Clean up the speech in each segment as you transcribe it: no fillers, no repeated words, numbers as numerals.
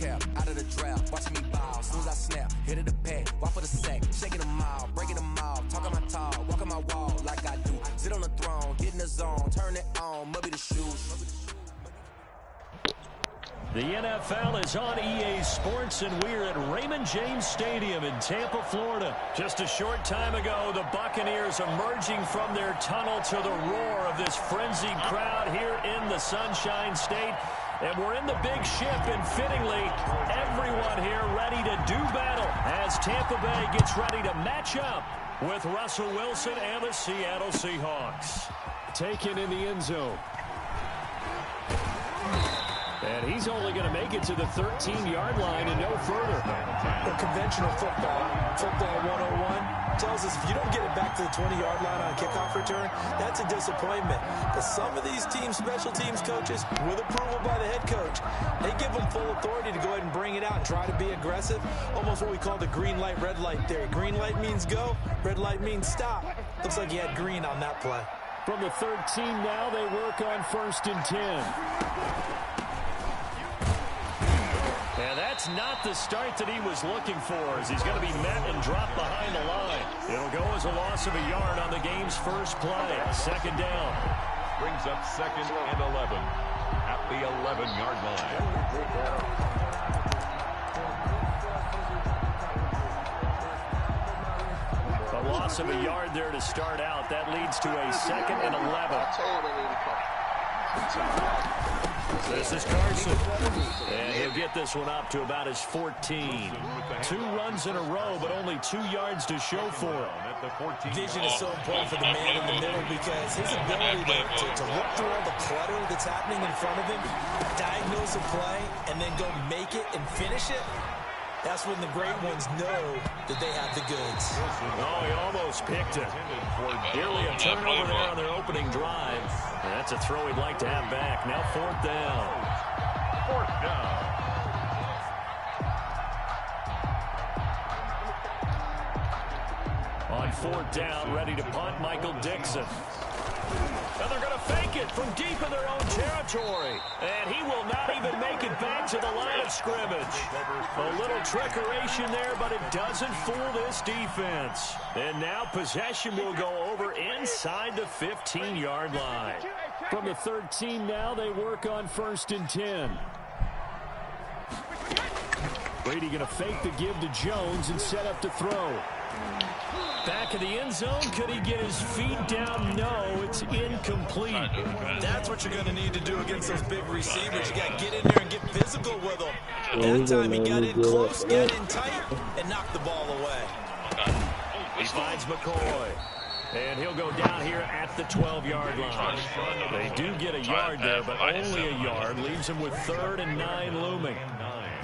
cap, out of the draft, watching me bow. Soon as I snap, hit it the pad, walk for the sack, shaking them out, breaking them out, talking my talk, walking my wall like I do. Sit on the throne, get in the zone, turn it on, mubby the shoes. The NFL is on EA Sports, and we're at Raymond James Stadium in Tampa, Florida. Just a short time ago, the Buccaneers emerging from their tunnel to the roar of this frenzied crowd here in the Sunshine State. And we're in the big ship, and fittingly, everyone here ready to do battle as Tampa Bay gets ready to match up with Russell Wilson and the Seattle Seahawks. Taken in the end zone. And he's only going to make it to the 13-yard line and no further. Well, conventional football 101 tells us if you don't get it back to the 20-yard line on a kickoff return, that's a disappointment. But some of these teams, special teams coaches, with approval by the head coach, they give them full authority to go ahead and bring it out and try to be aggressive. Almost what we call the green light, red light theory. Green light means go, red light means stop. Looks like he had green on that play. From the 13 now, they work on 1st and 10. And that's not the start that he was looking for, as he's going to be met and dropped behind the line. It'll go as a loss of a yard on the game's first play. 2nd down. Brings up 2nd and 11 at the 11-yard line. A loss of a yard there to start out. That leads to a 2nd and 11. This is Carson. And he'll get this one up to about his 14. 2 runs in a row, but only 2 yards to show for him. Vision is so important for the man in the middle because his ability to look through all the clutter that's happening in front of him, diagnose a play, and then go make it and finish it. That's when the great ones know that they have the goods. Oh, he almost picked it. Nearly a turnover there on their opening drive. And that's a throw he'd like to have back. Now 4th down. 4th down. On 4th down, ready to punt, Michael Dixon. And they're going to fake it from deep in their own territory. And he will not even make it back to the line of scrimmage. A little trickeration there, but it doesn't fool this defense. And now possession will go over inside the 15-yard line. From the 13 now, they work on 1st and 10. Brady going to fake the give to Jones and set up to throw. Back in the end zone, could he get his feet down? No, it's incomplete. That's what you're going to need to do against those big receivers. You got to get in there and get physical with them. That time he got in close, got in tight, and knocked the ball away. He finds McCoy. And he'll go down here at the 12-yard line. They do get a yard there, but only a yard. Leaves him with 3rd and 9 looming.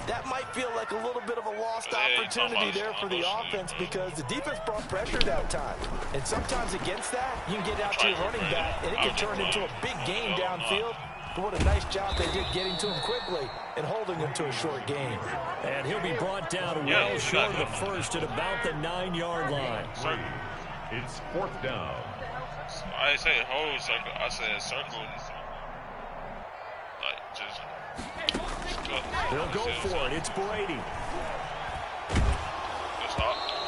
That might feel like a little bit of a lost opportunity there for the offense because the defense brought pressure that time. And sometimes against that, you can get out to your running back, and it can turn into a big game downfield. But what a nice job they did getting to him quickly and holding him to a short game. And he'll be brought down well short of the first at about the 9-yard line. It's 4th down. I say whole circle. I said circle. Like just. They'll go for it. It's Brady.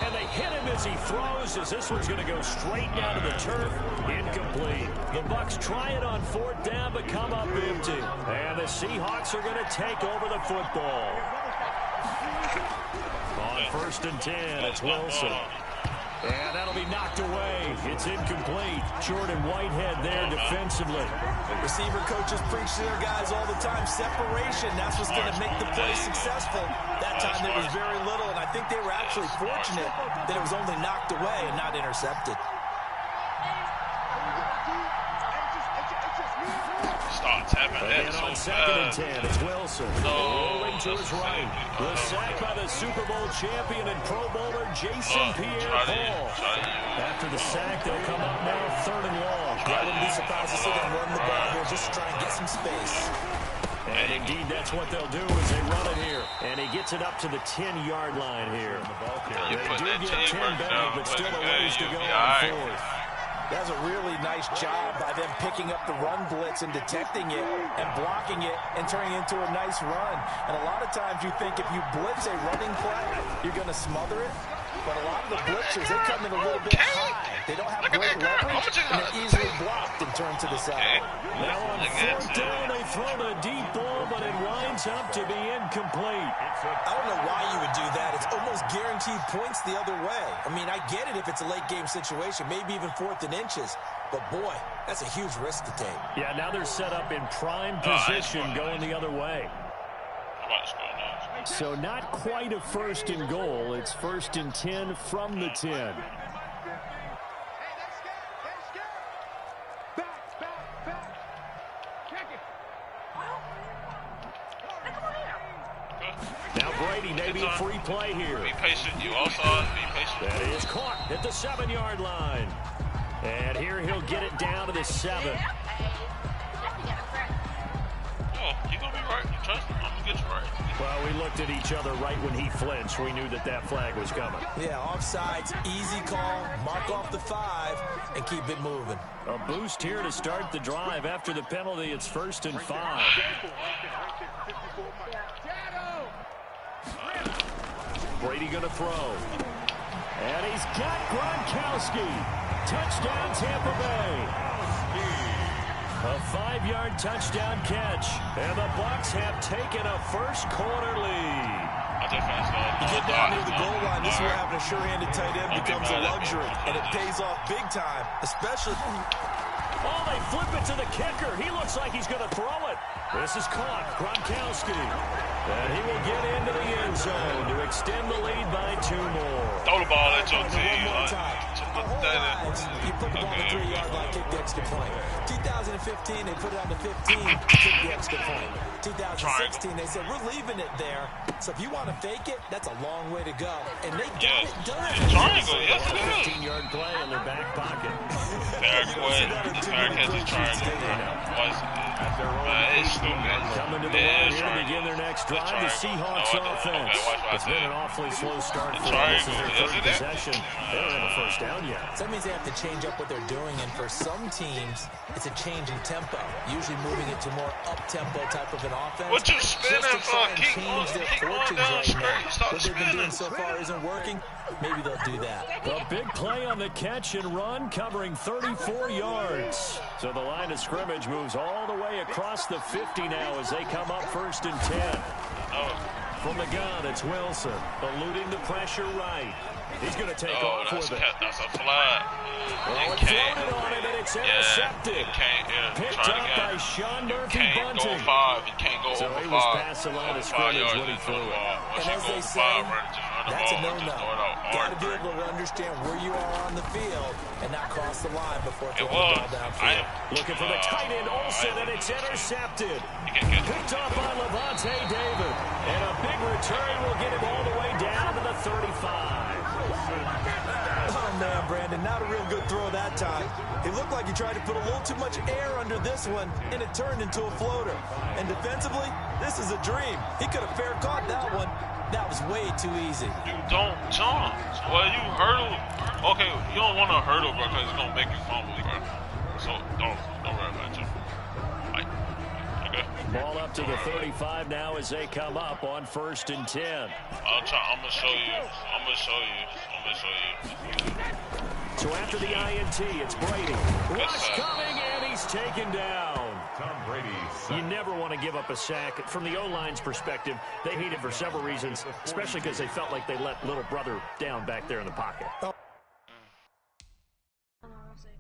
And they hit him as he throws, as this one's going to go straight down to the turf. Incomplete. The Bucs try it on 4th down, but come up empty. And the Seahawks are going to take over the football. On 1st and 10, it's Wilson. And that'll be knocked away. It's incomplete. Jordan Whitehead there defensively. Receiver coaches preach to their guys all the time. Separation, that's what's going to make the play successful. That time there was very little, and I think they were actually fortunate that it was only knocked away and not intercepted. Again on 2nd and 10, it's Wilson. Rolling to his right. The sack by the Super Bowl champion and Pro Bowler Jason Pierre-Paul. After the sack, they'll come up now 3rd and long. I wouldn't be surprised to see them run the ball here just to try and get some space. And indeed, that's what they'll do as they run it here. And he gets it up to the 10-yard line here. They do get 10 back, but still a ways to go on 4th. That's a really nice job by them picking up the run blitz and detecting it and blocking it and turning it into a nice run. And a lot of times you think if you blitz a running play, you're going to smother it. But a lot of the blitzers, they come in a little bit high. They don't have great leverage, and they're easily blocked and turned to the side. Now on 4th down, they throw the deep ball, but it winds up to be incomplete. I don't know why you would do that. It's almost guaranteed points the other way. I mean, I get it if it's a late game situation, maybe even 4th and inches. But, boy, that's a huge risk to take. Yeah, now they're set up in prime position going the other way. So not quite a 1st and goal. It's 1st and 10 from the 10. Now Brady, maybe a free play here. Be patient. You also be patient. That is caught at the 7-yard line. And here he'll get it down to the 7. Oh, you're going to be right. Trust me. I'm going to get you right. Well, we looked at each other right when he flinched. We knew that that flag was coming. Yeah, offsides, easy call, mark off the 5, and keep it moving. A boost here to start the drive. After the penalty, it's 1st and 5. Brady going to throw. And he's got Gronkowski. Touchdown, Tampa Bay. A 5-yard touchdown catch. And the Bucs have taken a first-quarter lead. You get down near the goal line, this is where having a sure-handed tight end becomes a luxury. And it pays off big time, especially... Oh, they flip it to the kicker. He looks like he's going to throw it. This is caught. Gronkowski. And he will get into the end zone to extend the lead by 2 more. Throw the ball at your team. You put the ball on the 3-yard line, kick the extra point. 2015, they put it on the 15, kick the extra point. 2016, they said, we're leaving it there. So if you want to fake it, that's a long way to go. And they got it done. Triangle, yes it is. 15-yard play in their back pocket. Derek Wood, Derek has a triangle. It's stupid. Coming to the line here to begin their next drive. The Seahawks offense. It's been an awfully slow start for them. This is their 3rd possession. They don't have a first down yet. So that means they have to change up what they're doing, and for some teams, it's a change in tempo. Usually moving it to more up-tempo type of an offense. What you spinning for? Keep going down straight. Stop what they've been doing spinning. so far isn't working. Maybe they'll do that. A big play on the catch and run, covering 34 yards. So the line of scrimmage moves all the way across the 50 now as they come up 1st and 10. From the gun, it's Wilson, eluding the pressure right. He's going to take off with it. That's a flag. Well, it floated on it, and it's intercepted. Picked up by Sean Murphy Bunting. You can't go so over 5. he was past the line of scrimmage when he threw it. And as they say, that's a no-no. Got to be able to understand where you are on the field and not cross the line before throwing the ball downfield. Looking for the tight end, Olsen, and it's intercepted. Picked up by Levante David. And a big return will get him all the way down to the 35. Oh, man, Brandon, not a real good throw that time. It looked like he tried to put a little too much air under this one, and it turned into a floater. And defensively, this is a dream. He could have fair caught that one. That was way too easy. You don't jump. Well, you hurdle. Okay, you don't want to hurdle, bro, because it's going to make you fumble, bro. So don't worry about it. Okay. Ball up to the 35 now as they come up on 1st and 10. I'm going to show you. I'm going to show you. So after the INT, it's Brady. Rush coming, and he's taken down. Tom Brady. You never want to give up a sack. From the O-line's perspective, they hate it for several reasons, especially because they felt like they let little brother down back there in the pocket.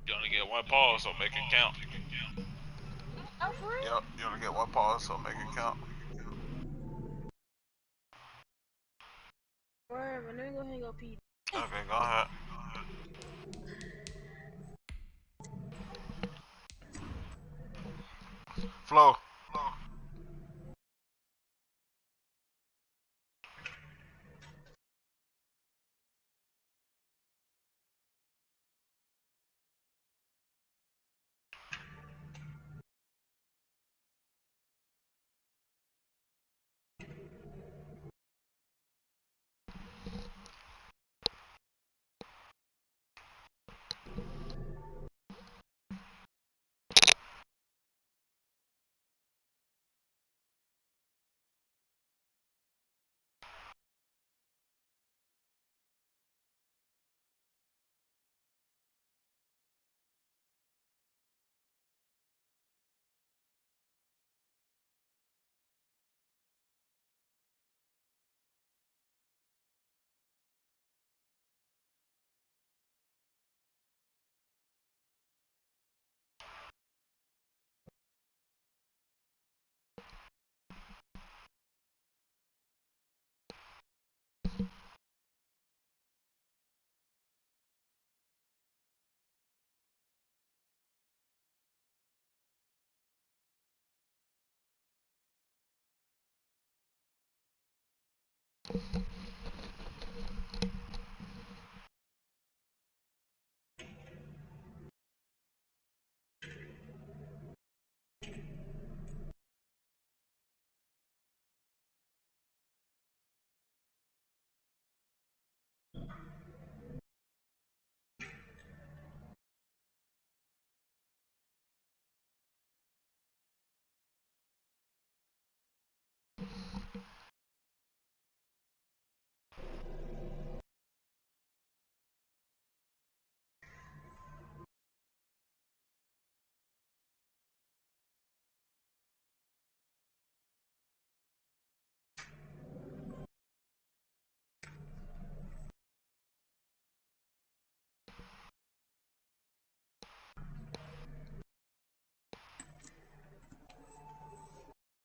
You only get 1 pause, so make it count. Oh, for real? Yep, you only get 1 pause, so make it count. Word, let me go ahead and go pee. Okay, go ahead. Flow.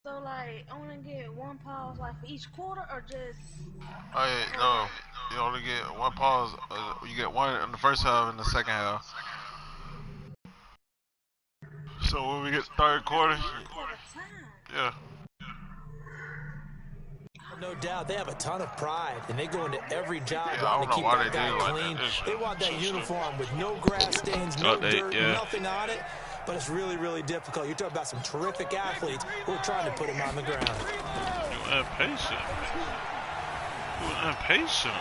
So like, only get one pause like for each quarter, or just? Hey, no, you only get one pause. You get one in the first half and the second half. So when we get third quarter, yeah. No doubt, they have a ton of pride, and they go into every job Yeah, wanting to keep that guy like clean. that. They want that uniform with no grass stains, no dirt, nothing on it. But it's really, really difficult. You're talking about some terrific athletes who are trying to put him on the ground. You impatient. You impatient.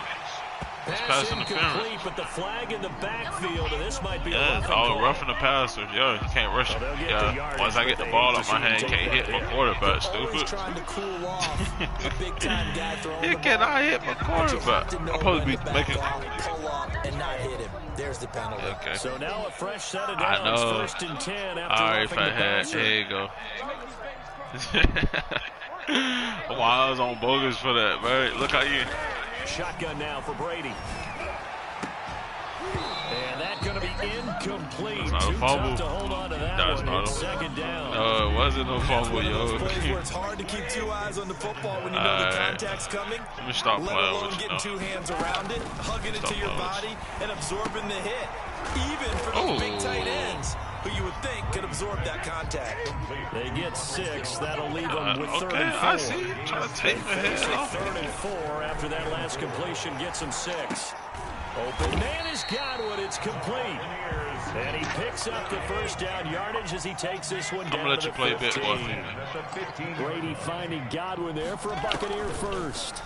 Pass incomplete, but the flag in the backfield, and this might be a roughing the passer. Yeah, you can't rush him. Yeah, once I get the ball out my hand, you can't hit my quarterback, stupid. Trying to cool off a big-time guy throwing you cannot hit my quarterback. I'm supposed to be making... pull up and not hit him. There's the penalty. Okay. So now a fresh set of downs, first and 10 after Alright, roughing the passer. There you go. Well, I was on bogus for that, man. Look how you... Shotgun now for Brady. And that's going to be incomplete. That's not a fumble. Too tough to hold on to that That's one. not It's a... second down. No, it wasn't no fumble, yo. It's hard to keep two eyes on the football when you know the contact's coming. Let me stop Let playing alone with you. getting two hands around it, hugging it to your body, and absorbing the hit. Even for those big tight ends, who you would think could absorb that contact. They get 6. That'll leave them with 3rd and 4. I see you trying to take my head off. 3rd and 4 after that last completion gets them 6. Open man is Godwin. It's complete. And he picks up the first down yardage as he takes this one down. I'm going to let you play a bit, boy. Brady finding Godwin there for a Buccaneer first.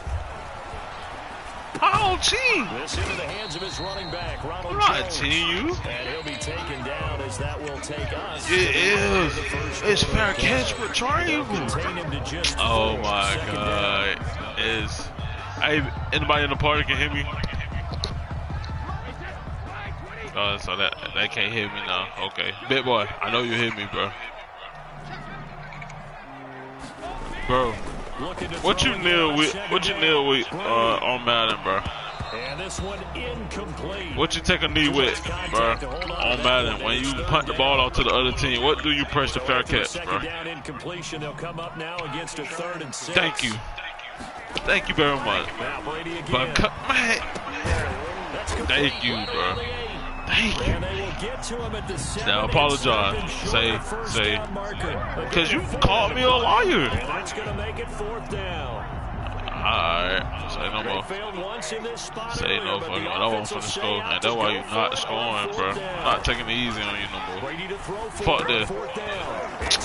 Oh, team. This into the hands of his running back, Ronald I'm not Jones. team you. And he'll be taken down as that will take us. It is. It's fair catch for triangle. Oh, my God. Hey, anybody in the party can hit me? Oh, so that can't hit me now. Okay. Big boy, I know you hit me, bro. Bro. What you kneel with on Madden, bro? And this one incomplete. What you take a knee with, bro? On Madden, when you punt the ball out to the other team, what do you press the fair catch, bro? Down incompletion. They'll come up now against a 3rd and 6. Thank you. Thank you very much. Now Brady again. But cut my head. Thank you, bro. Thank you. And they will get to him at the 7. Now apologize. Say, because you called me a liar. And that's going to make it 4th down. Alright, say no more. Say no fucking more. That one for the score, man. That's why you're not scoring, bro. I'm not taking it easy on you no more. Fuck this.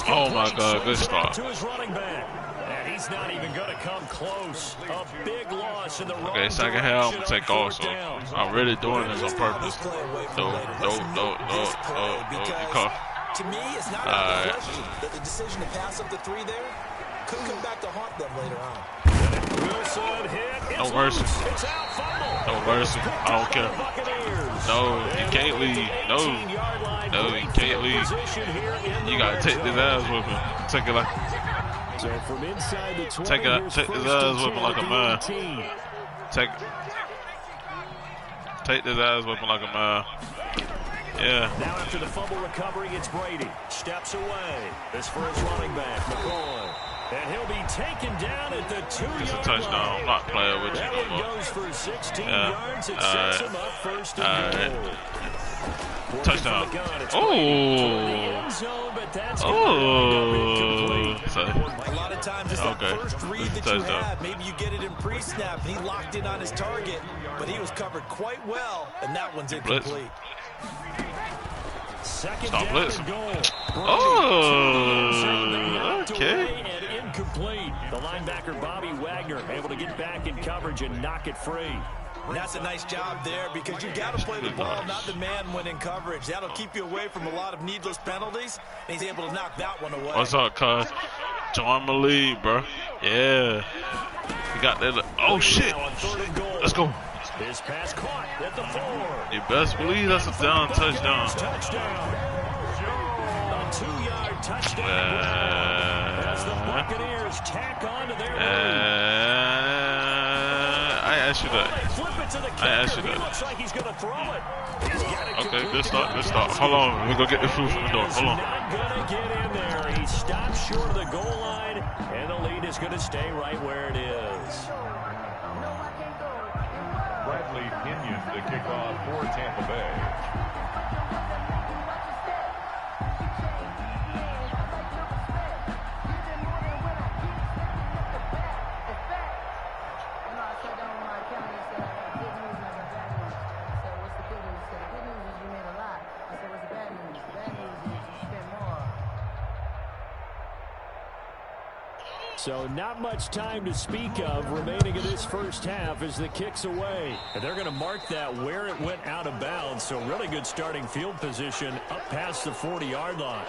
Oh my God, good start. To his running back. And he's not even going to come close. A big loss in the wrong Okay, second half, I'm gonna take off, so I'm really doing this on purpose. No. You call. To me, it's not a question that the decision to pass up the 3 there could come back to haunt them later on. Wilson hit. No mercy. It's out, fumble. No mercy. I don't care. No, you can't leave. No, you can't leave. You gotta take this ass whipping. Take it like. So from inside the 20, take this ass whipping like a man. Take this ass whipping like a man. Yeah. Now after the fumble recovery, it's Brady. Steps away. This for his running back, McCoy. And he'll be taken down at the 2-yard It's a touchdown. I'm not playing with you that no one more. goes for 16 yards. It sets him up 1st and goal. Touchdown. Oh. A lot of times Oh. that first read that you had. Maybe you get it in pre-snap, and he locked in on his target, but he was covered quite well, and that one's incomplete. Second Stop down and goal. Oh, okay. And incomplete. The linebacker, Bobby Wagner, able to get back in coverage and knock it free. And that's a nice job there because you got to play the ball, not the man when in coverage. That'll keep you away from a lot of needless penalties, and he's able to knock that one away. What's up, cuz? Join my lead, bro. Yeah. You got that. Oh, shit. Let's go. His pass caught at the 4. You best believe that's a down touchdown. Touchdown. A 2-yard touchdown. As the Buccaneers tack on to their I asked you that. I asked you that. Looks like he's going to throw it. Okay, good start, good start. Hold on, we're going to get the food from the door. Hold on. Not going to get in there. He stops short of the goal line, and the lead is going to stay right where it is. Bradley Pinion to kick off for Tampa Bay. So not much time to speak of remaining in this first half as the kick's away. And they're going to mark that where it went out of bounds. So really good starting field position up past the 40-yard line.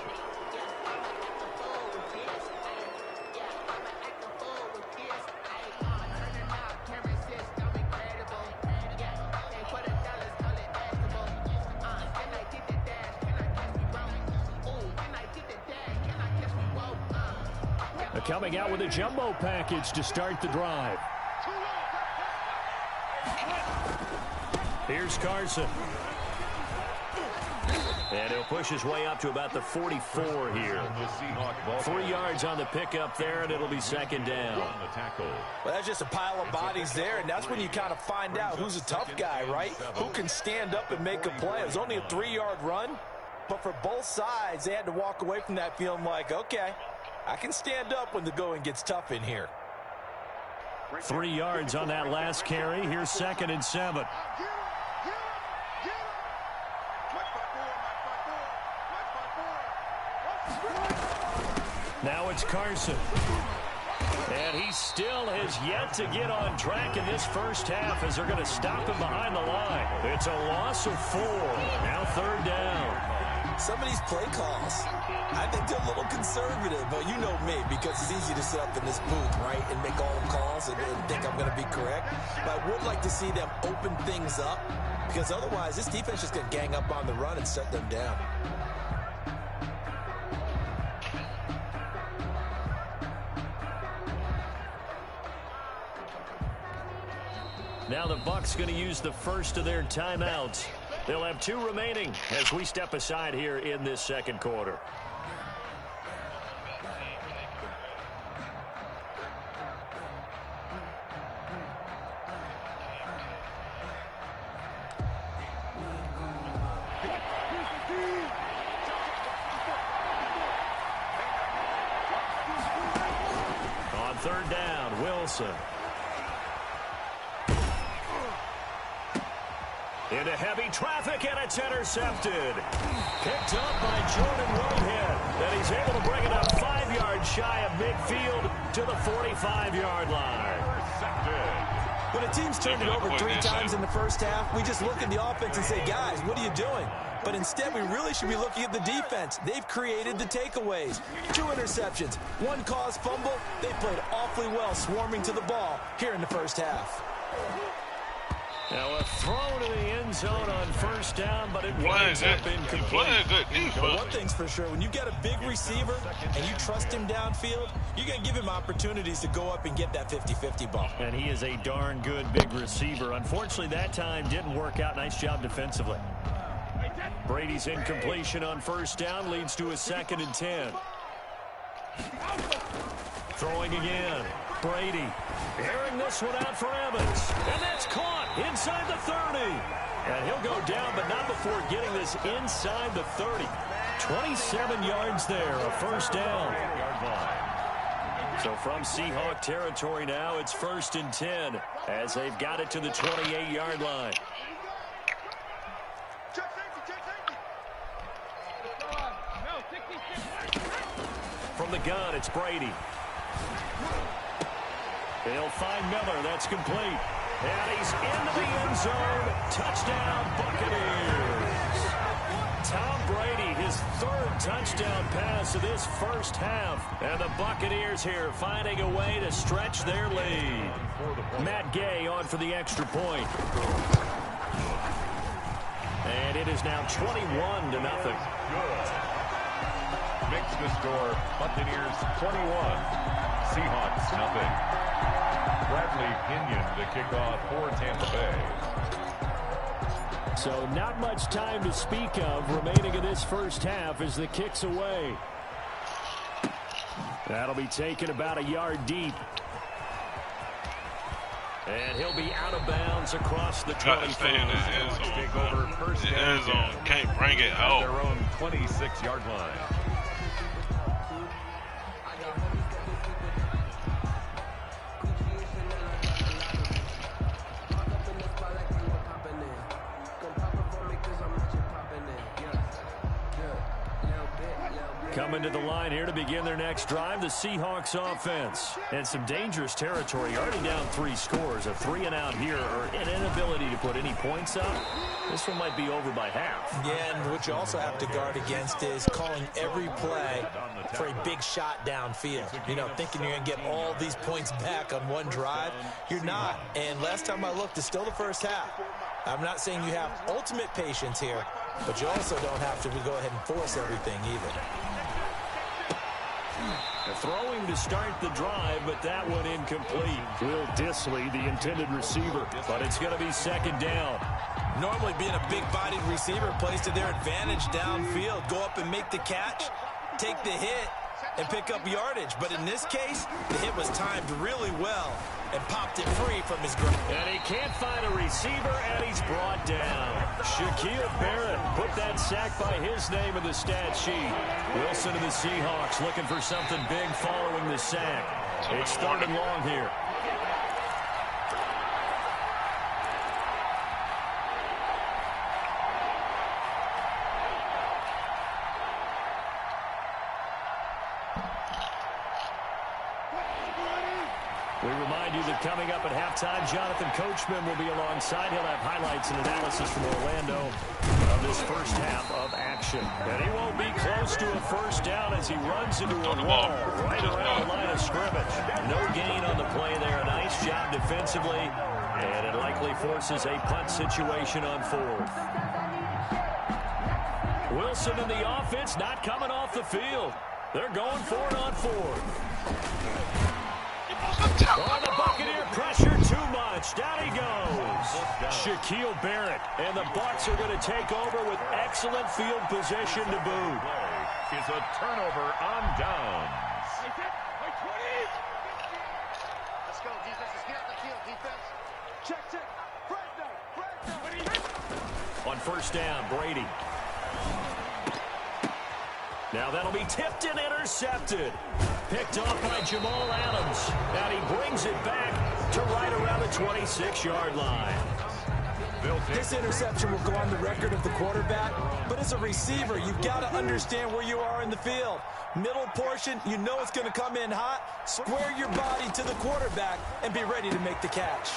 Coming out with a jumbo package to start the drive. Here's Carson. And he'll push his way up to about the 44 here. 3 yards on the pickup there, and it'll be second down. Well, that's just a pile of bodies there, and that's when you kind of find out who's a tough guy, right? Who can stand up and make a play. It was only a 3-yard run, but for both sides, they had to walk away from that feeling like, okay, I can stand up when the going gets tough in here. 3 yards on that last carry. Here's 2nd and 7. Now it's Carson. And he still has yet to get on track in this first half as they're going to stop him behind the line. It's a loss of 4. Now 3rd down. Some of these play calls, I think they're a little conservative, but you know me, because it's easy to sit up in this booth, right, and make all the calls and think I'm going to be correct. But I would like to see them open things up, because otherwise this defense is going to gang up on the run and shut them down. Now the Bucs going to use the first of their timeouts. They'll have 2 remaining as we step aside here in this second quarter. On 3rd down, Wilson. Into heavy traffic, and it's intercepted. Picked up by Jordan Whitehead. And he's able to bring it up 5 yards shy of midfield to the 45-yard line. When a team's turned it over 3 times in the first half, we just look at the offense and say, guys, what are you doing? But instead, we really should be looking at the defense. They've created the takeaways. 2 interceptions, 1 caused fumble. They played awfully well swarming to the ball here in the first half. Now a throw to the end zone on 1st down, but it winds up incomplete. Well, one thing's for sure, when you got a big receiver and you trust him downfield, you're going to give him opportunities to go up and get that 50-50 ball. And he is a darn good big receiver. Unfortunately, that time didn't work out. Nice job defensively. Brady's incompletion on 1st down leads to a 2nd and 10. Throwing again. Brady airing this one out for Evans. And that's caught inside the 30. And he'll go down, but not before getting this inside the 30. 27 yards there, a 1st down. So from Seahawk territory now, it's 1st and 10 as they've got it to the 28-yard line. From the gun, it's Brady. They'll find Miller. That's complete. And he's into the end zone. Touchdown, Buccaneers. Tom Brady, his 3rd touchdown pass of this first half. And the Buccaneers here finding a way to stretch their lead. Matt Gay on for the extra point. And it is now 21-0. Makes the score Buccaneers 21, Seahawks nothing. Bradley Pinion the kickoff for Tampa Bay. So not much time to speak of remaining in this first half as the kick's away. That'll be taken about a yard deep. And he'll be out of bounds across the 25. Got to stay in the end zone. Take over first The end zone. Can't bring it out. Their own 26-yard line. Coming to the line here to begin their next drive, the Seahawks offense. And some dangerous territory. Already down 3 scores. A 3-and-out here, or an inability to put any points up. This one might be over by half. Yeah, and what you also have to guard against is calling every play for a big shot downfield. You know, thinking you're going to get all these points back on one drive. You're not. And last time I looked, it's still the first half. I'm not saying you have ultimate patience here, but you also don't have to go ahead and force everything either. Throwing to start the drive, but that one incomplete. Will Disley, the intended receiver, but it's going to be 2nd down. Normally being a big-bodied receiver plays to their advantage downfield. Go up and make the catch, take the hit, and pick up yardage. But in this case, the hit was timed really well and popped it free from his grip. And he can't find a receiver, and he's brought down. Shaquille Barrett put that sack by his name in the stat sheet. Wilson and the Seahawks looking for something big following the sack. It's 3rd and long here. We remind you that coming up at halftime, Jonathan Coachman will be alongside. He'll have highlights and analysis from Orlando of this first half of action. And he won't be close to a first down as he runs into a wall right around the line of scrimmage. No gain on the play there. Nice job defensively. And it likely forces a punt situation on 4th. Wilson and the offense not coming off the field. They're going for it on 4th. Oh, the Buccaneer pressure too much. Down he goes. Shaquille Barrett. And the Bucs are going to take over with excellent field position to boot. Is a turnover on downs. Let's go, defense. Get out the field, defense. Check. On 1st down, Brady. Now that'll be tipped and intercepted. Picked off by Jamal Adams. And he brings it back to right around the 26-yard line. This interception will go on the record of the quarterback, but as a receiver, you've got to understand where you are in the field. Middle portion, you know it's going to come in hot. Square your body to the quarterback and be ready to make the catch.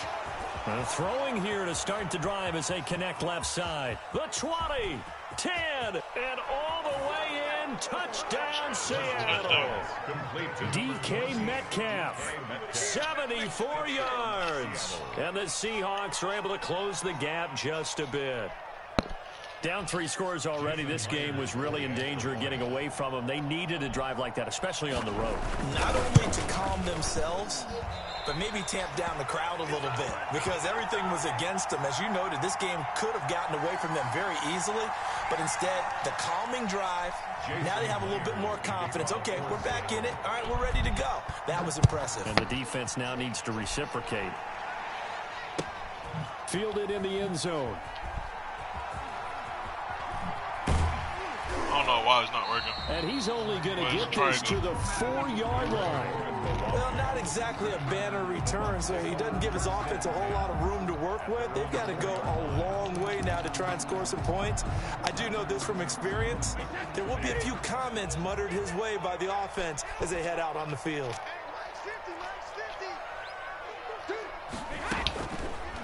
Throwing here to start the drive as they connect left side. The 20, 10, and all the way in. Touchdown, Seattle. DK Metcalf, 74 yards. And the Seahawks are able to close the gap just a bit. Down 3 scores already. This game was really in danger of getting away from them. They needed a drive like that, especially on the road. Not only to calm themselves, but maybe tamp down the crowd a little bit, because everything was against them. As you noted, this game could have gotten away from them very easily, but instead, the calming drive, now they have a little bit more confidence. Okay, we're back in it. All right, we're ready to go. That was impressive. And the defense now needs to reciprocate. Fielded in the end zone. I don't know why it's not working. And he's only going to get this to the 4-yard line. Well, not exactly a banner return, so he doesn't give his offense a whole lot of room to work with. They've got to go a long way now to try and score some points. I do know this from experience. There will be a few comments muttered his way by the offense as they head out on the field.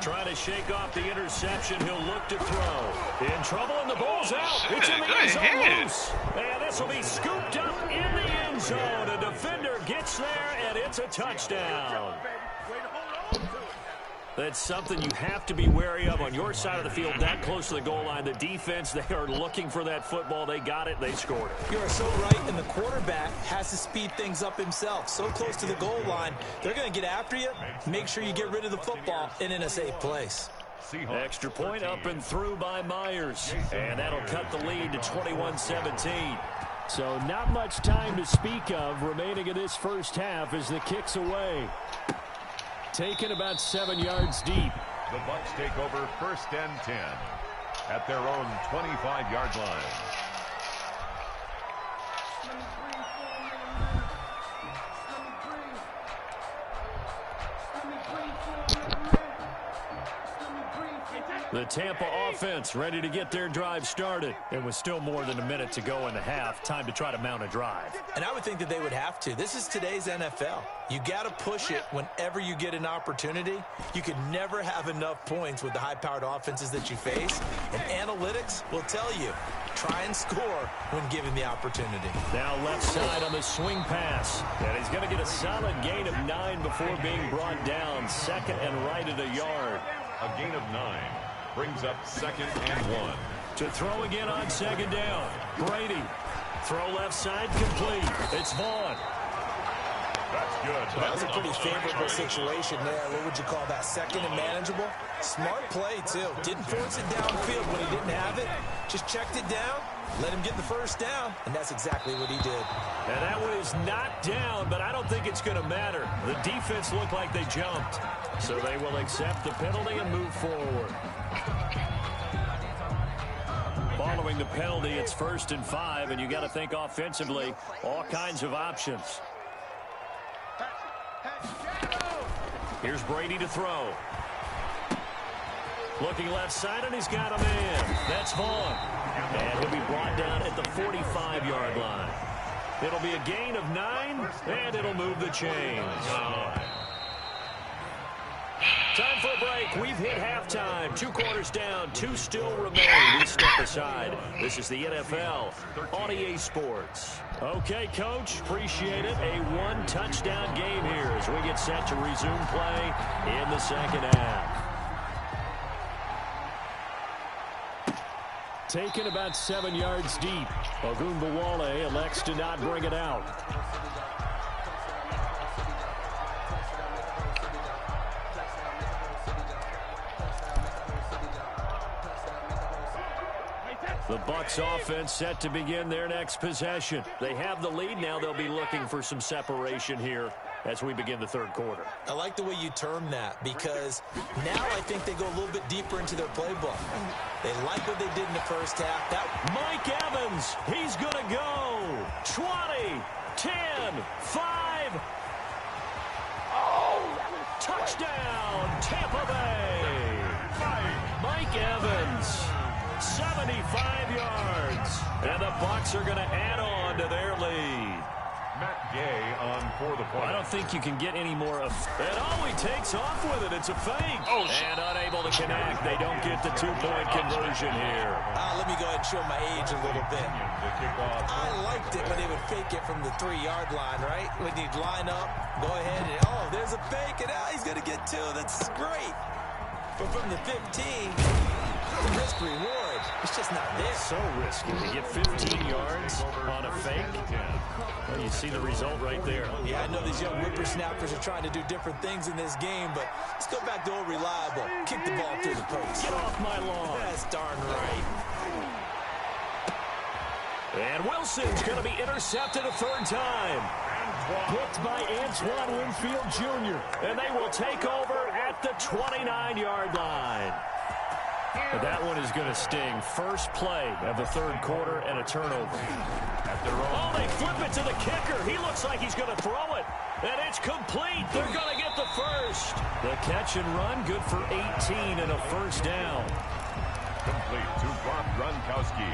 Trying to shake off the interception. He'll look to throw. In trouble, and the ball's out. It's in the end zone loose. And this will be scooped up in the end zone. A defender gets there, and it's a touchdown. That's something you have to be wary of on your side of the field, that close to the goal line. The defense, they are looking for that football. They got it. They scored it. You are so right, and the quarterback has to speed things up himself. So close to the goal line, they're going to get after you. Make sure you get rid of the football and in a safe place. Extra point up and through by Myers. And that'll cut the lead to 21-17. So not much time to speak of remaining in this first half as the kick's away. Taken about 7 yards deep. The Bucs take over 1st and 10 at their own 25-yard line. The Tampa offense ready to get their drive started. It was still more than a minute to go in the half. Time to try to mount a drive. And I would think that they would have to. This is today's NFL. You got to push it whenever you get an opportunity. You can never have enough points with the high-powered offenses that you face. And analytics will tell you, try and score when given the opportunity. Now left side on the swing pass. And he's going to get a solid gain of 9 before being brought down. 2nd and right at a yard. A gain of 9 brings up 2nd and 1. To throw again on 2nd down. Brady. Throw left side complete. It's Vaughn. That's good. That was a pretty favorable situation there. What would you call that? 2nd and manageable? Smart play, too. Didn't force it downfield when he didn't have it. Just checked it down, let him get the first down, and that's exactly what he did. And that was knocked down, but I don't think it's going to matter. The defense looked like they jumped. So they will accept the penalty and move forward. Following the penalty, it's 1st and 5, and you got to think offensively, all kinds of options. Here's Brady to throw. Looking left side, and he's got a man. That's Vaughn. And he'll be brought down at the 45-yard line. It'll be a gain of 9, and it'll move the chains. Time for a break. We've hit halftime. 2 quarters down. 2 still remain. We step aside. This is the NFL on EA Sports. Okay, Coach. Appreciate it. A 1-touchdown game here as we get set to resume play in the 2nd half. Taken about 7 yards deep. Ogunbowale elects to not bring it out. The Bucs offense set to begin their next possession. They have the lead. Now they'll be looking for some separation here as we begin the 3rd quarter. I like the way you term that because now I think they go a little bit deeper into their playbook. They like what they did in the first half. Mike Evans, he's going to go. 20, 10, 5. Touchdown, Tampa Bay. Mike Evans. 75 yards. And the Bucs are going to add on to their lead. Matt Gay on for the play. I don't think you can get any more of it. Oh, he takes off with it. It's a fake. And unable to connect. They don't get the 2-point conversion here. Let me go ahead and show my age a little bit. I liked it when they would fake it from the 3-yard line, right? When you'd line up, go ahead and, there's a fake, and he's going to get 2. That's great. But from the 15, the risk reward, it's just not there. So risky to get 15 yards on a fake. Well, you see the result right there. Yeah, I know these young whippersnappers are trying to do different things in this game, but let's go back to old reliable. Kick the ball through the post. Get off my lawn. That's darn right. And Wilson's going to be intercepted a 3rd time. Picked by Antoine Winfield Jr. And they will take over at the 29-yard line. But that one is going to sting. First play of the third quarter and a turnover. Oh, they flip it to the kicker. He looks like he's going to throw it. And it's complete. They're going to get the first. The catch and run, good for 18 and a first down. Complete to Bob Gronkowski.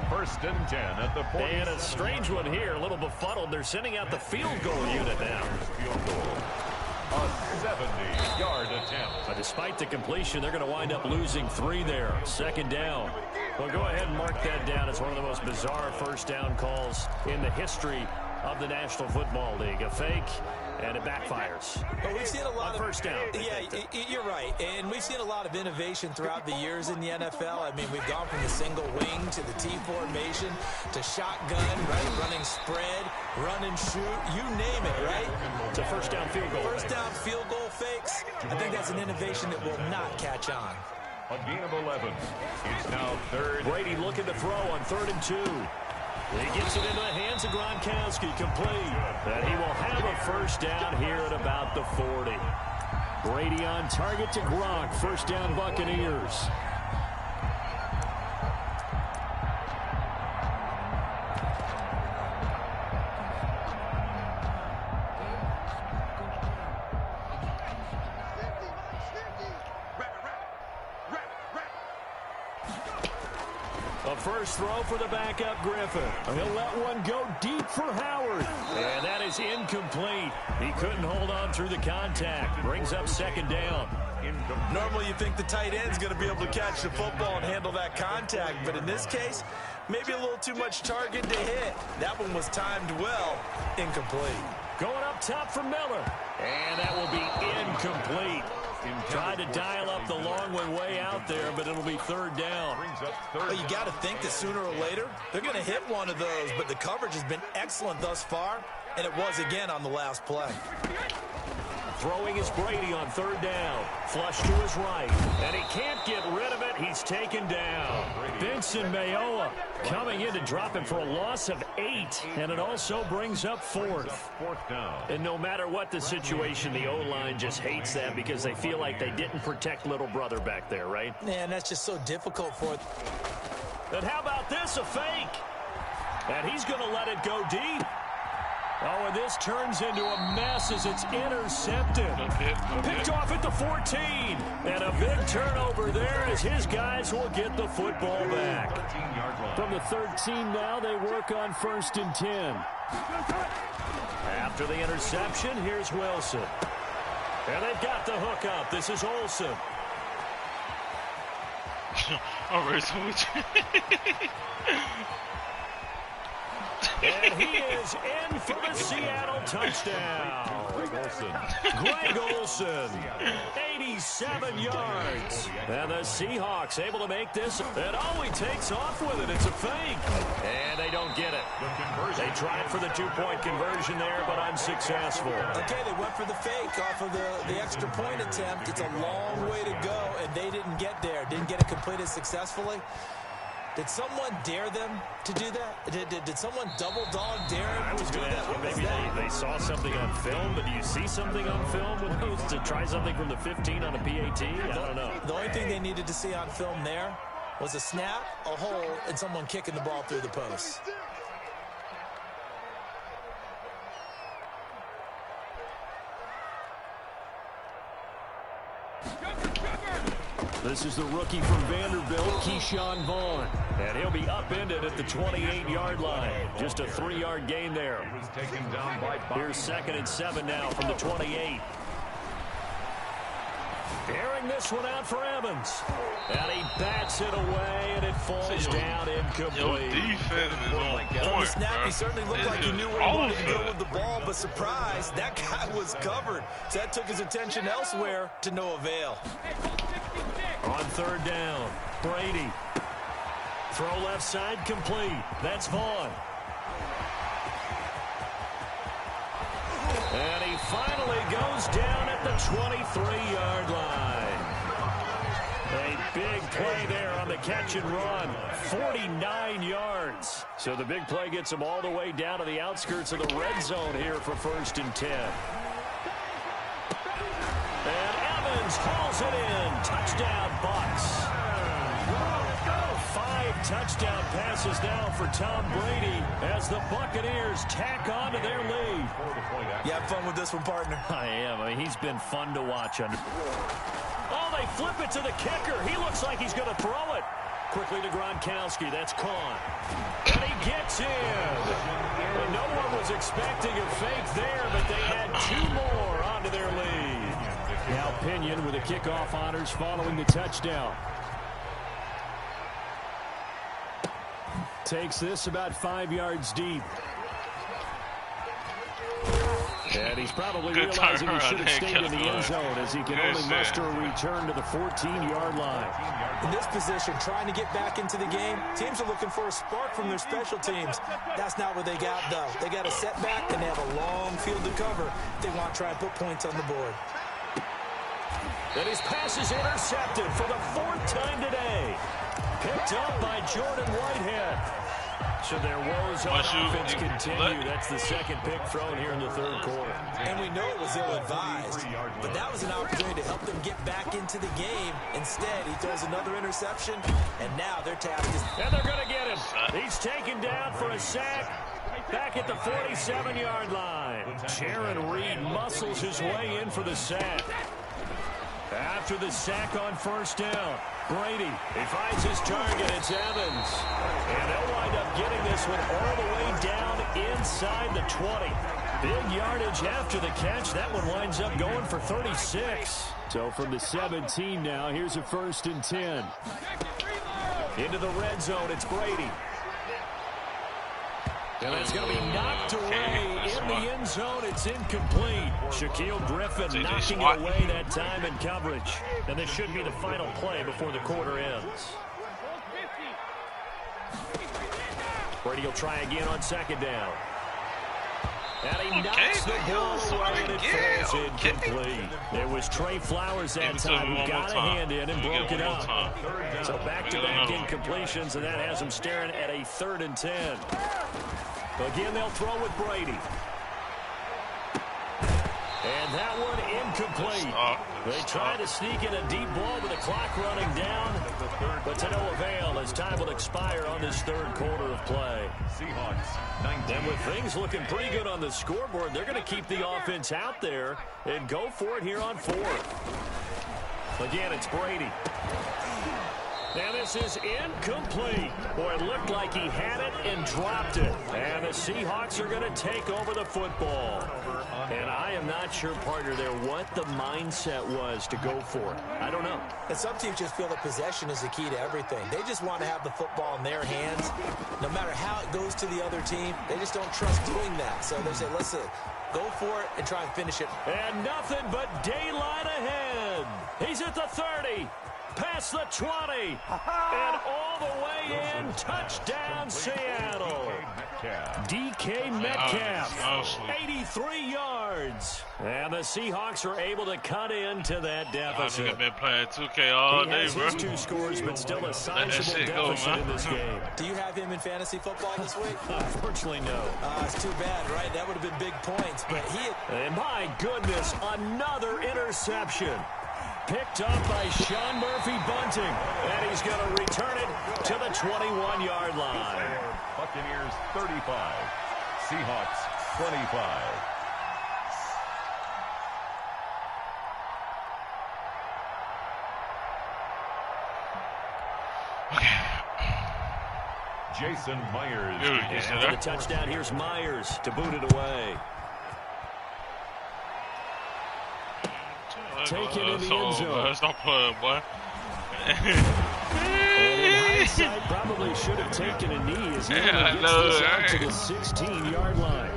First and 10 at the 40. And a strange one here, a little befuddled. They're sending out the field goal unit now. Field goal. A 70-yard attempt. Despite the completion, they're going to wind up losing 3 there. Second down. Well, go ahead and mark that down as one of the most bizarre first down calls in the history of the National Football League. A fake, and it backfires. But we've seen a lot of first down. Yeah, you're right. And we've seen a lot of innovation throughout the years in the NFL. I mean, we've gone from the single wing to the T formation to shotgun, right? Running spread, run and shoot, you name it, right? It's a first down field goal. First down field goal fakes. I think that's an innovation that will not catch on. A gain of 11. It's now third. Brady looking to throw on 3rd and 2. He gets it into the hands of Gronkowski, complete. And he will have a first down here at about the 40. Brady on target to Gronk. First down, Buccaneers. First throw for the backup Griffin. He'll let one go deep for Howard. And that is incomplete. He couldn't hold on through the contact. Brings up second down. Normally you think the tight end's going to be able to catch the football and handle that contact. But in this case, maybe a little too much target to hit. That one was timed well. Incomplete. Going up top for Miller. And that will be incomplete. Tried to dial up the long one way out there, but it'll be third down. Well, you got to think that sooner or later, they're going to hit one of those, but the coverage has been excellent thus far, and it was again on the last play. Throwing is Brady on third down. Flush to his right. And he can't get rid of it. He's taken down. Benson Mayowa coming in to drop him for a loss of 8. And it also brings up fourth down. And no matter what the situation, the O-line just hates that because they feel like they didn't protect little brother back there, right? Man, that's just so difficult for it. And how about this? A fake. And he's going to let it go deep. Oh, and this turns into a mess as it's intercepted. Picked off at the 14. And a big turnover there as his guys will get the football back. From the 13 now, they work on 1st and 10. After the interception, here's Wilson. And they've got the hook up. This is Olsen. All right, so And he is in for the Seattle touchdown. Greg Olsen, 87 yards. And the Seahawks able to make this. And he takes off with it. It's a fake. And they don't get it. They tried for the 2-point conversion there, but unsuccessful. Okay, they went for the fake off of the extra point attempt. It's a long way to go, and they didn't get there. Didn't get it completed successfully. Did someone dare them to do that? Did someone double dog dare them to do that? Maybe they saw something on film, but do you see something on film with those to try something from the 15 on a PAT? I don't know. The only thing they needed to see on film there was a snap, a hole, and someone kicking the ball through the post. This is the rookie from Vanderbilt, Keyshawn Vaughn. And he'll be upended at the 28-yard line. Just a 3-yard gain there. Here's 2nd and 7 now from the 28. Airing this one out for Evans. And he bats it away, and it falls down incomplete. Your defense is on point, From the snap, he certainly looked like he knew where he wanted to go with the ball, but surprise, that guy was covered. So that took his attention elsewhere to no avail. On 3rd down, Brady. Throw left side complete. That's Vaughn. And he finally goes down at the 23-yard line. A big play there on the catch and run. 49 yards. So the big play gets him all the way down to the outskirts of the red zone here for 1st and 10. And Evans hauls it in. Touchdown, Bucs. 5 touchdown passes now for Tom Brady as the Buccaneers tack on to their lead. You have fun with this one, partner? I am. I mean, he's been fun to watch. Oh, they flip it to the kicker. He looks like he's going to throw it. Quickly to Gronkowski. That's Kahn. And he gets in. And no one was expecting a fake there, but they add 2 more onto their lead. Now Pinion with the kickoff honors following the touchdown. Takes this about 5 yards deep. And he's probably realizing he should have stayed in the end zone as he can only muster a return to the 14-yard line. In this position, trying to get back into the game, teams are looking for a spark from their special teams. That's not what they got, though. They got a setback, and they have a long field to cover if they want to try and put points on the board. And his pass is intercepted for the 4th time today. Picked up by Jordan Whitehead. So their woes on offense continue. That's the 2nd pick thrown here in the 3rd quarter. And we know it was ill-advised, but that was an opportunity to help them get back into the game. Instead, he throws another interception, and now their task is... And they're going to get him. He's taken down for a sack back at the 47-yard line. Jaron Reed muscles his way in for the sack. After the sack on 1st down, Brady, he finds his target. It's Evans. And they'll wind up getting this one all the way down inside the 20. Big yardage after the catch. That one winds up going for 36. So from the 17 now, here's a 1st and 10. Into the red zone, it's Brady. And it's going to be knocked away in the end zone. It's incomplete. Shaquille Griffin knocking it away that time in coverage. And this should be the final play before the quarter ends. Brady will try again on 2nd down. And he knocks the ball away, and it falls incomplete. It was Trey Flowers that time who got a hand in and broke it up. So back-to-back incompletions, and that has him staring at a 3rd and 10. Again, they'll throw with Brady. And that one incomplete. They try to sneak in a deep ball with the clock running down, but to no avail as time will expire on this 3rd quarter of play. And with things looking pretty good on the scoreboard, they're going to keep the offense out there and go for it here on 4th. Again, it's Brady. Now this is incomplete. Boy, it looked like he had it and dropped it. And the Seahawks are going to take over the football. And I am not sure, partner, there what the mindset was to go for it. I don't know. And some teams just feel that possession is the key to everything. They just want to have the football in their hands. No matter how it goes to the other team, they just don't trust doing that. So they say, listen, go for it and try and finish it. And nothing but daylight ahead. He's at the 30. Past the 20, and all the way in, touchdown Seattle. DK Metcalf, 83 yards. And the Seahawks are able to cut into that deficit. I've been playing 2K all day, bro. He has his 2 scores, but still a sizable deficit in this game. Do you have him in fantasy football this week? Unfortunately, no. It's too bad, right? That would have been big points. But And my goodness, another interception. Picked up by Sean Murphy-Bunting, and he's going to return it to the 21-yard line. Buccaneers 35, Seahawks 25. Jason Myers. And for the touchdown, here's Myers to boot it away. Taken in the end zone. Stop playing, boy. And in hindsight, probably should have taken a knee as he gets this out to the 16-yard line.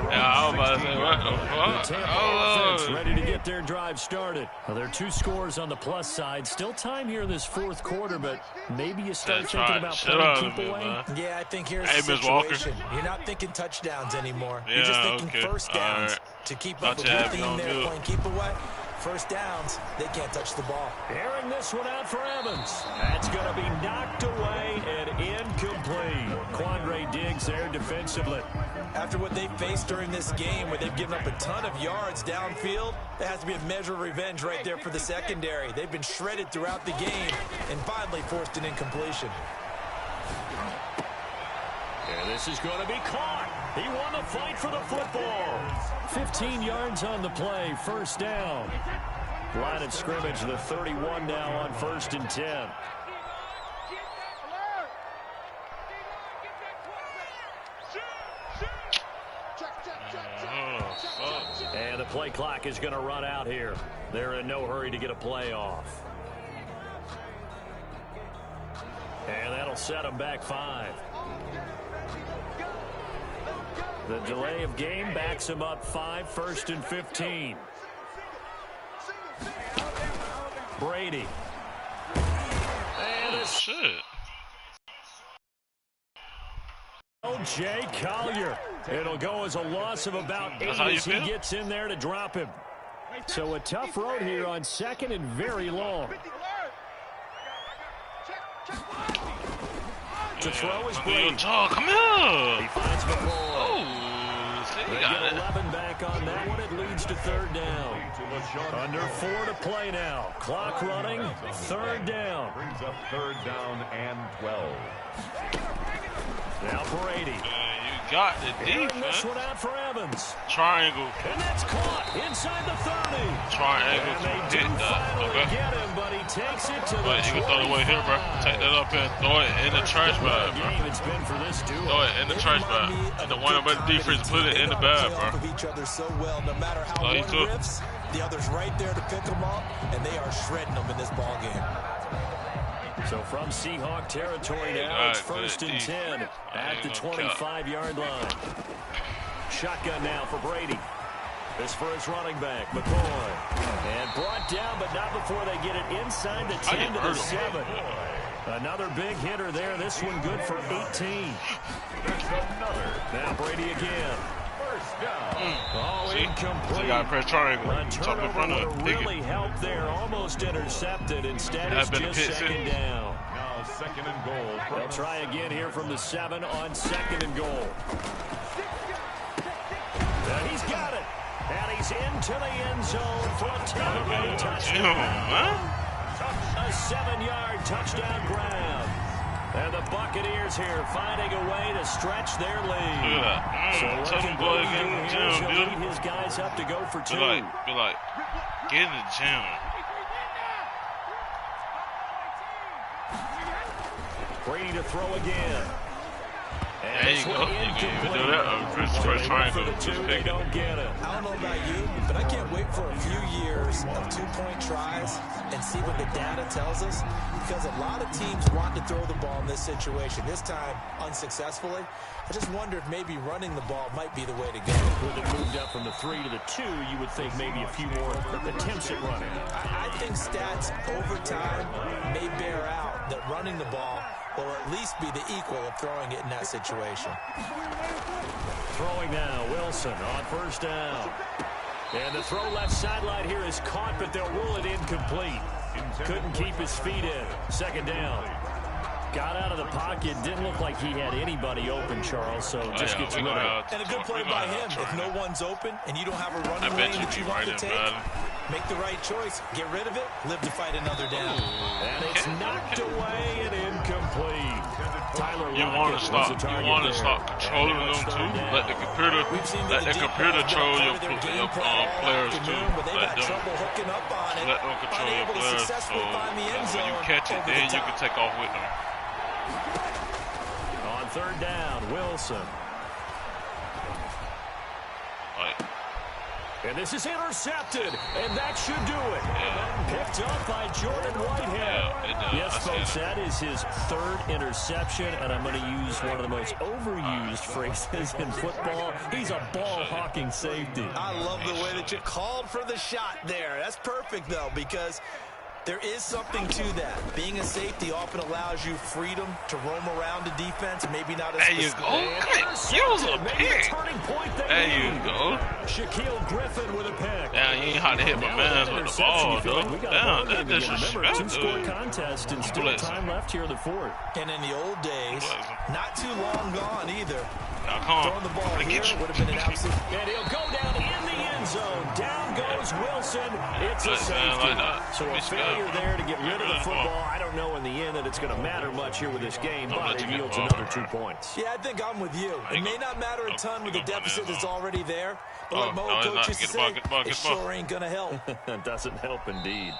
I was about to say, what the fuck? The Tampa offense ready to get their drive started. Well, there are 2 scores on the plus side. Still time here in this 4th quarter, but maybe you start thinking about playing keep away. Yeah, I think here's the situation. You're not thinking touchdowns anymore. You're just thinking first downs to keep up with your theme there, playing keep away. First downs, they can't touch the ball. Airing this one out for Evans. That's going to be knocked away and incomplete. Quandre Diggs things there defensively. After what they faced during this game, where they've given up a ton of yards downfield, there has to be a measure of revenge right there for the secondary. They've been shredded throughout the game and finally forced an incompletion. And this is going to be caught. He won the fight for the football. 15 yards on the play, first down. Line of scrimmage, the 31 now on 1st and 10. And the play clock is going to run out here. They're in no hurry to get a play off. And that'll set them back 5. The delay of game backs him up 5, 1st and 15. Brady. And shit. Jay Collier. It'll go as a loss of about 8 as he gets in there to drop him. So a tough road here on 2nd and very long. To throw is Brady. Come here. He finds McCoy. He They got get it. 11 back on that one. It leads to 3rd down. Under 4 to play now. Clock running. 3rd down. Brings up 3rd down and 12. Now Brady. You got the Airing defense. this one out for Evans. Triangle. And that's caught inside the 30. Triangle. And they do finally get him, but he takes it to the 25. You can throw it away here, bro. Take that up and throw it in the trash bag, bro. It's been for this duo. Throw it in the trash bag. And the one about the defense put it in the bag, bro. Each other so well, no matter how one rips, the other's right there to pick them up, and they are shredding them in this ball game. So from Seahawk territory now, it's 1st and 10 at the 25-yard line. Shotgun now for Brady. This for his running back, McCoy. And brought down, but not before they get it inside the 10 to the 7. Another big hitter there. This one good for 18. Now Brady again. Oh, incomplete. So you got to press triangle. Turnover would have really helped there. Almost intercepted. Instead, it's just 2nd down. Now 2nd and goal. They'll try again here from the 7 on 2nd and goal. And he's got it. And he's into the end zone for a touchdown. A 7-yard touchdown grab. And the Buccaneers here finding a way to stretch their lead. Look at that. So what can Brady do here is he'll lead his guys up to go for 2. Be like, get in the gym. Brady to throw again. There you go. You can even do that. First triangle. Just pick it. I don't know about you, but I can't wait for a few years of 2-point tries and see what the data tells us, because a lot of teams want to throw the ball in this situation. This time, unsuccessfully. I just wonder if maybe running the ball might be the way to go. With it moved up from the 3 to the 2, you would think maybe a few more attempts at running. I think stats over time may bear out that running the ball will at least be the equal of throwing it in that situation. Throwing now, Wilson on 1st down. And the throw left sideline here is caught, but they'll rule it incomplete. Couldn't keep his feet in. 2nd down. Got out of the pocket. Didn't look like he had anybody open, Charles, so just gets rid of it. And a good play by him. If no one's open and you don't have a running lane that you want to take, make the right choice. Get rid of it. Live to fight another down. And it's knocked away and incomplete. Tyler You want to stop controlling them too. Let the computer control your players too. Let them control your players. So when you catch it, then you can take off with them. On 3rd down, Wilson. And this is intercepted, and that should do it. Picked up by Jordan Whitehead. Yes, folks, that is his 3rd interception, and I'm going to use one of the most overused phrases in football. He's a ball-hawking safety. I love the way that you called for the shot there. That's perfect, though, because there is something to that. Being a safety often allows you freedom to roam around the defense and maybe not as there you go. intercepted. Maybe the turning point they There need. you go. Shaquille Griffin with a pick. Yeah, you ain't how to hit my man with the ball, though. Damn, that disrespect, two-score contest and still time left here in the fourth. And in the old days, not too long gone either. Come Throwing the ball here would have been an absolute. And he'll go down in the end zone. Down goes Wilson. It's a safety. So a failure there to get rid of the football. I don't know in the end that it's going to matter much here with this game, but it yields another 2 points. Yeah, I think I'm with you. It may not matter a ton with the deficit that's already there, but like my old coach used to say, it sure ain't going to help. That doesn't help indeed.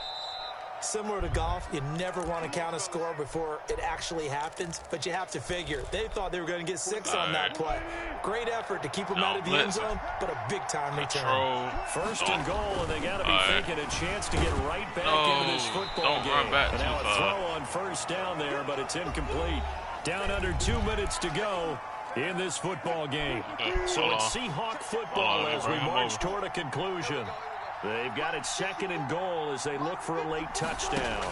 Similar to golf, you never want to count a score before it actually happens, but you have to figure. They thought they were going to get 6 on that play. Great effort to keep them out of the end zone, but a big-time return. First and goal, and they got to be thinking a chance to get right back into this football game. Run back and now a throw on first down there, but it's incomplete. Down under 2 minutes to go in this football game. So it's Seahawk football as we march toward a conclusion. They've got it second and goal as they look for a late touchdown.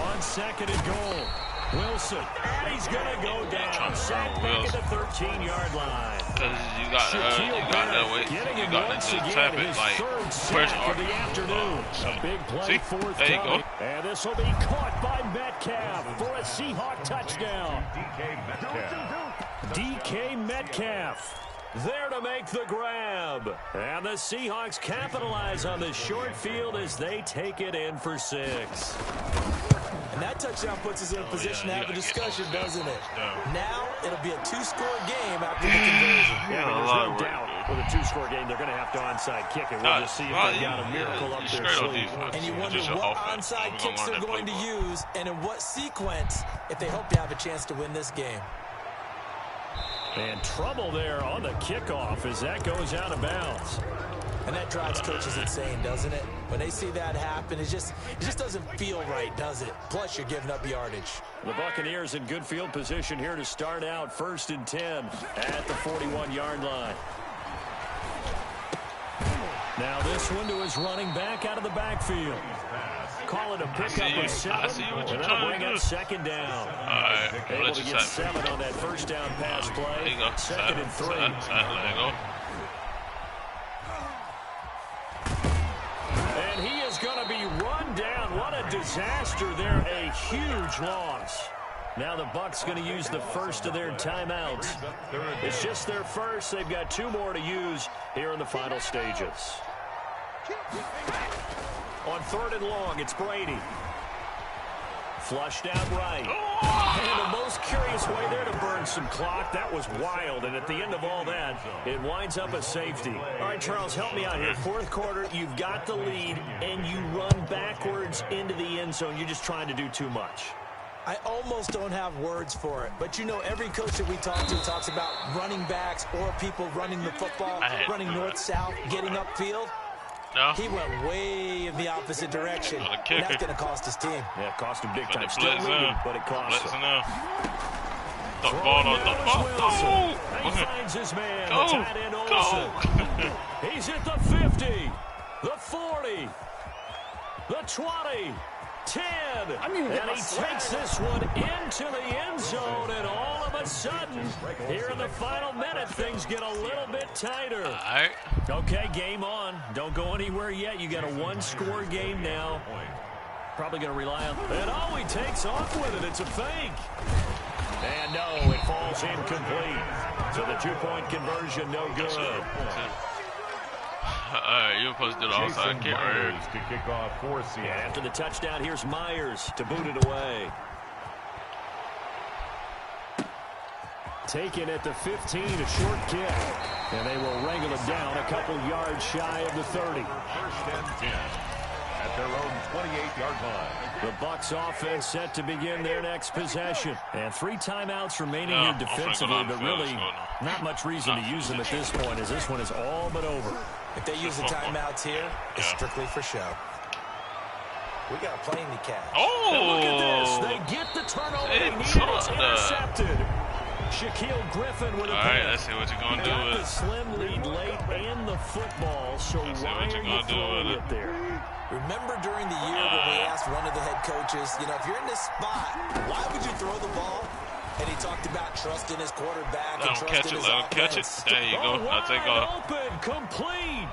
On second and goal, Wilson, and he's going to go down. Sacked back at the 13-yard line. Because you got that way. You got to just tap it like first for the afternoon. A big play, fourth down. And this will be caught by Metcalf for a Seahawk touchdown. DK Metcalf. There to make the grab. And the Seahawks capitalize on the short field as they take it in for 6. And that touchdown puts us in a position to have a discussion, doesn't it? Now it'll be a 2-score game after the conversion. Yeah, there's no doubt with a 2-score game, they're going to have to onside kick it. We'll just see if they've got a miracle up their sleeve. And you wonder what onside kicks they're going to use and in what sequence if they hope to have a chance to win this game. And trouble there on the kickoff as that goes out of bounds. And that drives coaches insane, doesn't it? When they see that happen, it just doesn't feel right, does it? Plus, you're giving up yardage. The Buccaneers in good field position here to start out 1st and 10 at the 41-yard line. Now this one to his running back out of the backfield. Call it a pickup of 7, and that'll bring up second down. Able to get 7 on that first down pass play. Second and 3. There you go. And he is going to be run down. What a disaster there. A huge loss. Now the Bucs going to use the first of their timeouts. It's just their first. They've got 2 more to use here in the final stages. On 3rd and long, it's Brady. Flushed out right. And the most curious way there to burn some clock. That was wild. And at the end of all that, it winds up a safety. All right, Charles, help me out here. 4th quarter, you've got the lead, and you run backwards into the end zone. You're just trying to do too much. I almost don't have words for it. But, you know, every coach that we talk to talks about running backs or people running the football, running north-south, getting upfield. No. He went way in the opposite direction. And that's going to cost his team. Yeah, it cost him big time. Still leading, but it cost him. The ball on the ball. He finds his man, the tight end Olsen. He's at the 50, the 40, the 20, 10. And he takes this one into the end zone, and all of a sudden, here in the final minute, things get a little bit tighter. All right. Okay, game on. Don't go anywhere yet. You got a 1-score game now. Probably going to rely on. And he takes off with it. It's a fake. And no, it falls incomplete. So the 2-point conversion, no good. You're supposed to do the outside kick right here. To kick off for Seattle. After the touchdown, here's Myers to boot it away. Taken at the 15, a short kick. And they will wrangle it down a couple yards shy of the 30. 1st and 10 at their own 28-yard line. The Bucs offense set to begin their next possession. And 3 timeouts remaining here defensively, but really not much reason to use them at this point as this one is all but over. If they use the timeouts here, it's strictly for show. We got plenty to catch. And look at this. They get the turnover they need. It's intercepted. Shaquille Griffin with a all right, let's see what you're going to do with it. The slim lead late and the football, so why are you throwing it there? Remember during the year when we asked one of the head coaches, you know, if you're in this spot, why would you throw the ball? And he talked about trusting his quarterback. Let him catch it. Let him catch it. There you go. Now take off. Open, complete.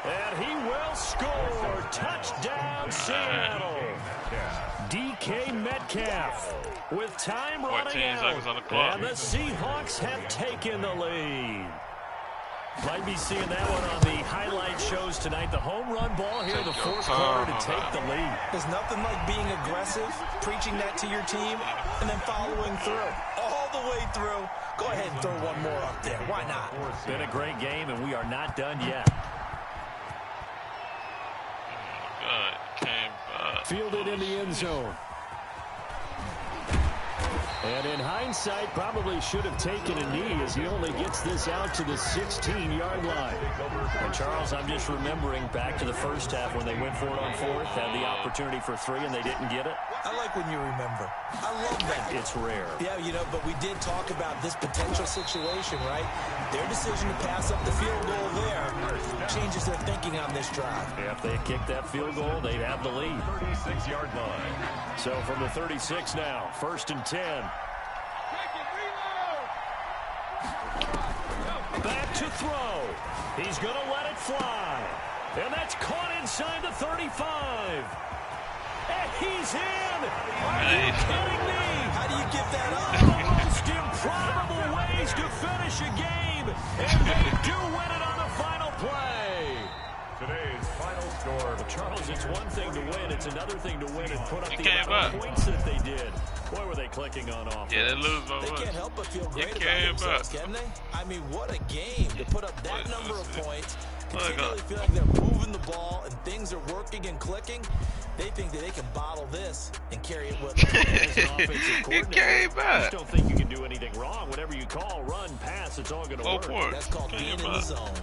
And he will score. Touchdown, Seattle. DK Metcalf with time running out. On the clock. And the Seahawks have taken the lead. Might be seeing that one on the highlight shows tonight. The home run ball here in the fourth quarter to take the lead. There's nothing like being aggressive, preaching that to your team, and then following through. All the way through. Go ahead and throw one more up there. Why not? Been a great game, and we are not done yet. God, came back. Fielded in the end zone. And in hindsight, probably should have taken a knee as he only gets this out to the 16-yard line. And Charles, I'm just remembering back to the first half when they went for it on fourth, had the opportunity for 3 and they didn't get it. I like when you remember. I love that. It's rare. Yeah, you know, but we did talk about this potential situation, right? Their decision to pass up the field goal there changes their thinking on this drive. Yeah, if they had kicked that field goal, they'd have the lead. 36-yard line. So from the 36 now, 1st and 10. Back to throw. He's going to let it fly. And that's caught inside the 35. And he's in. Are you kidding me? How do you give that up? The most improbable ways to finish a game. And they do win it on the final play. Today's final score. Charles, it's one thing to win. It's another thing to win and put up the amount of points that they did. Boy, were they clicking on offense. Yeah, they lose by They much. can't help but feel great You about came themselves, back. can they? I mean, what a game to put up that Wait, number of let's see. points, Oh, my continually God. feel like they're moving the ball and things are working and clicking. They think that they can bottle this and carry it with them. As an offensive He coordinator, came I back. just don't think you can do anything wrong. Whatever you call, run, pass, it's all going to work. Point. That's called Came being in the back. zone.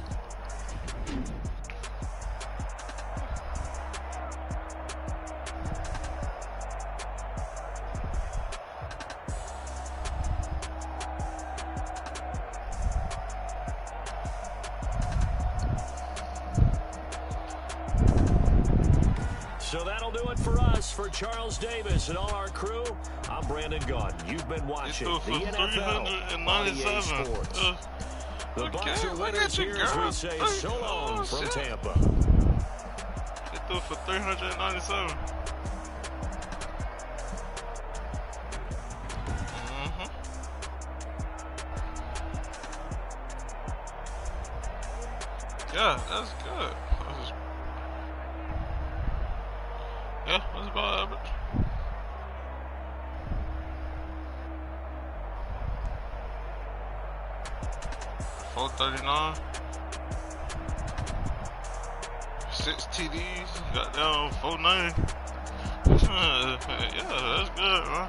So that'll do it for us. For Charles Davis and all our crew, I'm Brandon Gaudin. You've been watching He threw the for NFL on EA 397. Sports. The Okay, Bucs are look winners at you, here as we girl. say Look. so long Oh, from shit. Tampa. He threw for 397. Yeah, that's good. Yeah, that's about average. $439. 6 TDs. Got down 490. Yeah, that's good, man.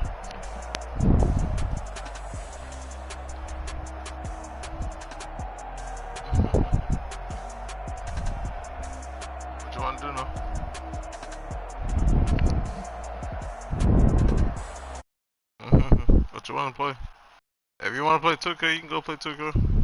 What you want to do now? What you want to play? If you want to play 2K, you can go play 2K.